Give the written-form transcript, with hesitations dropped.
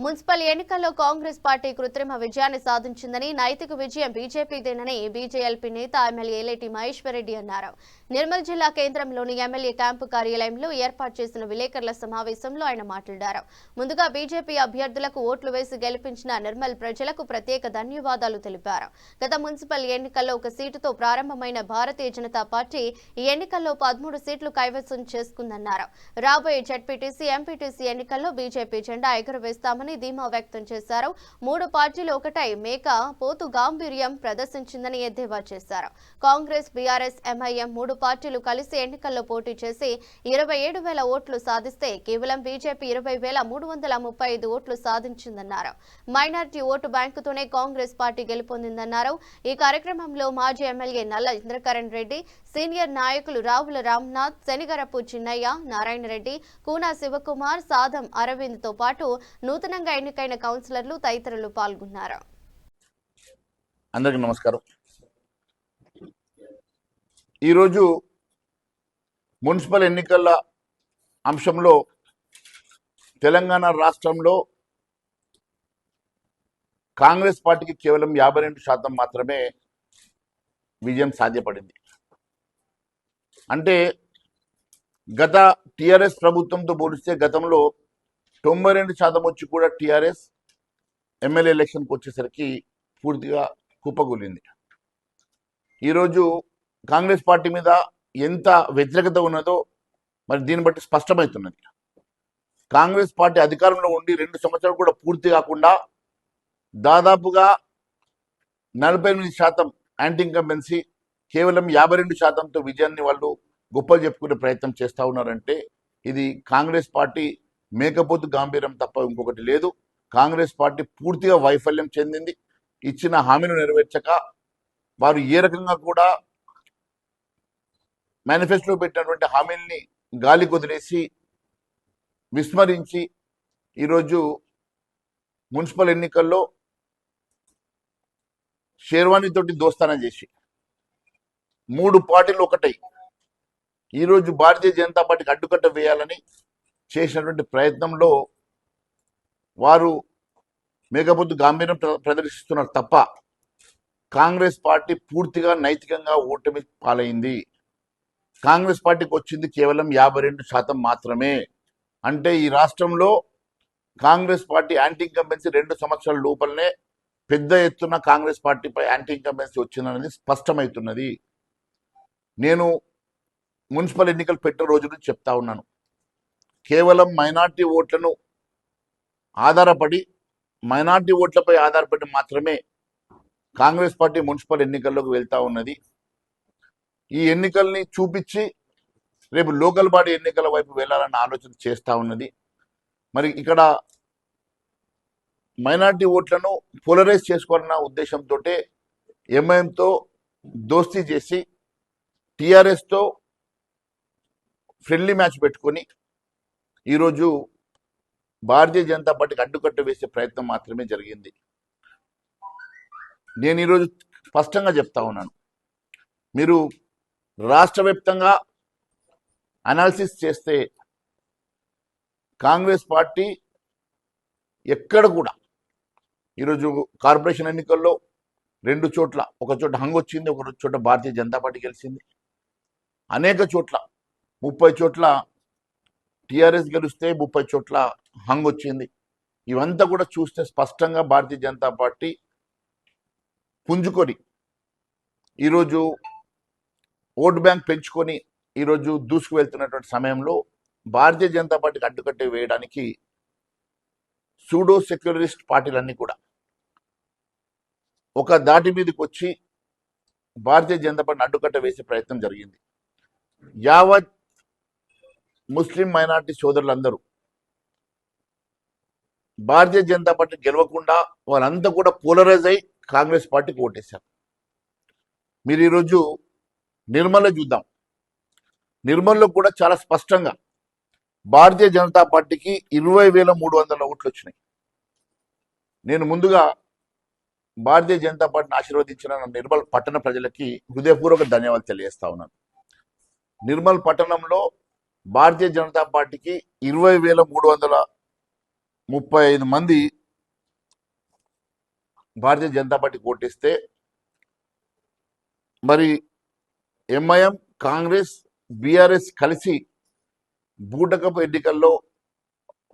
Municipal ఎన్నికల్లో Congress party కృత్రిమ విజయాన్ని సాధించిందని, నైతిక విజయం బీజేపీదేనని బీజేఎల్పీ నేత ఎమ్మెల్యే ఏలేటి మహేశ్వరరెడ్డి అన్నారు. నిర్మల్ జిల్లా కేంద్రంలోని ఎమ్మెల్యే క్యాంపు కార్యాలయంలో ఏర్పాటు చేసిన విలేకరుల సమావేశంలో ఆయన మాట్లాడారు. ముందుగా బీజేపీ అభ్యర్థులకు ఓట్లు వేసి గెలిపించిన నిర్మల్ ప్రజలకు ప్రత్యేక ధన్యవాదాలు తెలిపారు. గత మున్సిపల్ ఎన్నికల్లో ఒక సీటుతో ప్రారంభమైన భారతీయ జనతా పార్టీ ఈ ఎన్నికల్లో 13 సీట్లు కైవసం చేసుకుందన్నారు. రాబోయే జడ్పీటీసీ, ఎంపీటీసీ ఎన్నికల్లో బీజేపీ జెండా ఎగురవేస్తామని ధీమా వ్యక్తం చేశారు. 3 పార్టీలు ఒకటై మేక పోతు గాంభీర్యం ప్రదర్శించిందని ఎద్దేవా చేశారు. కాంగ్రెస్, బీఆర్ఎస్, ఎంఐఎం 3 పార్టీలు కలిసి ఎన్నికల్లో పోటీ చేసి 27,000 ఓట్లు సాధిస్తే కేవలం బీజేపీ 20,335 ఓట్లు సాధించిందన్నారు. మైనారిటీ ఓటు బ్యాంకుతోనే కాంగ్రెస్ పార్టీ గెలుపొందిందన్నారు. ఈ కార్యక్రమంలో మాజీ ఎమ్మెల్యే నల్ల ఇంద్రకరణ్ రెడ్డి, సీనియర్ నాయకులు రావుల రామ్నాథ్, శనిగరపు చిన్నయ్య, నారాయణ రెడ్డి, కూనా శివకుమార్, సాదం అరవింద్ తో పాటు నూతనంగా ఎన్నికైన కౌన్సిలర్లు తదితరులు పాల్గొన్నారు. అందరికీ నమస్కారం. ఈరోజు మున్సిపల్ ఎన్నికల అంశంలో తెలంగాణ రాష్ట్రంలో కాంగ్రెస్ పార్టీకి కేవలం 52% మాత్రమే విజయం సాధ్యపడింది. అంటే గత టీఆర్ఎస్ ప్రభుత్వంతో పోలిస్తే గతంలో 92% వచ్చి కూడా టీఆర్ఎస్ ఎమ్మెల్యే ఎలక్షన్కి వచ్చేసరికి పూర్తిగా కుప్పకూలింది. ఈరోజు కాంగ్రెస్ పార్టీ మీద ఎంత వ్యతిరేకత ఉన్నదో మరి దీన్ని బట్టి స్పష్టమవుతున్నది. కాంగ్రెస్ పార్టీ అధికారంలో ఉండి 2 సంవత్సరాలు కూడా పూర్తి కాకుండా దాదాపుగా 48% యాంటీ ఇన్కంబెన్సీ, కేవలం 52%తో విజయాన్ని వాళ్ళు గొప్పలు చెప్పుకునే ప్రయత్నం చేస్తూ ఉన్నారంటే ఇది కాంగ్రెస్ పార్టీ మేకపోతు గాంభీర్యం తప్ప ఇంకొకటి లేదు. కాంగ్రెస్ పార్టీ పూర్తిగా వైఫల్యం చెందింది. ఇచ్చిన హామీలు నెరవేర్చక వారు ఏ రకంగా కూడా మేనిఫెస్టోలో పెట్టినటువంటి హామీల్ని గాలి కుదిరేసి విస్మరించి ఈరోజు మున్సిపల్ ఎన్నికల్లో షేర్వాణితోటి దోస్తానం చేసి 3 పార్టీలు ఒకటై ఈరోజు భారతీయ జనతా పార్టీకి అడ్డుకట్ట వేయాలని చేసినటువంటి ప్రయత్నంలో వారు మేకపోతు గాంభీర్యం ప్రదర్శిస్తున్నారు తప్ప కాంగ్రెస్ పార్టీ పూర్తిగా నైతికంగా ఓటమి పాలైంది. కాంగ్రెస్ పార్టీకి వచ్చింది కేవలం 52% మాత్రమే. అంటే ఈ రాష్ట్రంలో కాంగ్రెస్ పార్టీ యాంటీ ఇన్కంబెన్సీ 2 సంవత్సరాల లోపలనే పెద్ద ఎత్తున కాంగ్రెస్ పార్టీపై యాంటీ ఇన్కంబెన్సీ వచ్చిందనేది స్పష్టమవుతున్నది. నేను మున్సిపల్ ఎన్నికలు పెట్టిన రోజు నుంచి చెప్తా ఉన్నాను, కేవలం మైనార్టీ ఓట్లను మైనార్టీ ఓట్లపై ఆధారపడి మాత్రమే కాంగ్రెస్ పార్టీ మున్సిపల్ ఎన్నికల్లోకి వెళ్తా ఉన్నది. ఈ ఎన్నికల్ని చూపించి రేపు లోకల్ బాడీ ఎన్నికల వైపు వెళ్ళాలన్న ఆలోచన చేస్తూ ఉన్నది. మరి ఇక్కడ మైనార్టీ ఓట్లను పోలరైజ్ చేసుకోవాలన్న ఉద్దేశంతో ఎంఐఎంతో దోస్తీ చేసి టీఆర్ఎస్తో ఫ్రెండ్లీ మ్యాచ్ పెట్టుకొని ఈరోజు భారతీయ జనతా పార్టీకి అడ్డుకట్ట వేసే ప్రయత్నం మాత్రమే జరిగింది. నేను ఈరోజు స్పష్టంగా చెప్తా ఉన్నాను, మీరు రాష్ట్ర వ్యాప్తంగా అనాలిసిస్ చేస్తే కాంగ్రెస్ పార్టీ ఎక్కడ కూడా ఈరోజు కార్పొరేషన్ ఎన్నికల్లో 2 చోట్ల, ఒక చోట హంగ్ వచ్చింది, ఒక చోట భారతీయ జనతా పార్టీ గెలిచింది. అనేక చోట్ల 30 చోట్ల టీఆర్ఎస్ గెలిస్తే 30 చోట్ల హంగ్ వచ్చింది. ఇవంతా కూడా చూస్తే స్పష్టంగా భారతీయ జనతా పార్టీ పుంజుకొని ఈరోజు ఓటు బ్యాంక్ పెంచుకొని ఈరోజు దూసుకు వెళ్తున్నటువంటి సమయంలో భారతీయ జనతా పార్టీకి అడ్డుకట్టే వేయడానికి సూడో సెక్యులరిస్ట్ పార్టీలన్నీ కూడా ఒక దాటి మీదకి వచ్చి భారతీయ జనతా పార్టీని అడ్డుకట్ట వేసే ప్రయత్నం జరిగింది. యావత్ ముస్లిం మైనార్టీ సోదరులందరూ భారతీయ జనతా పార్టీ గెలవకుండా వాళ్ళంతా కూడా పోలరైజ్ అయి కాంగ్రెస్ పార్టీకి ఓటేశారు. మీరు ఈరోజు నిర్మల్లో చూద్దాం, నిర్మల్లో కూడా చాలా స్పష్టంగా భారతీయ జనతా పార్టీకి 20,300 ఓట్లు వచ్చినాయి. నేను ముందుగా భారతీయ జనతా పార్టీని ఆశీర్వదించిన నిర్మల్ పట్టణ ప్రజలకి హృదయపూర్వక ధన్యవాదాలు తెలియజేస్తా ఉన్నాను. నిర్మల్ పట్టణంలో భారతీయ జనతా పార్టీకి 20,300 35 మంది భారతీయ జనతా పార్టీ ఓటేస్తే మరి ఎంఐఎం, కాంగ్రెస్, బీఆర్ఎస్ కలిసి బూటకపు ఎన్నికల్లో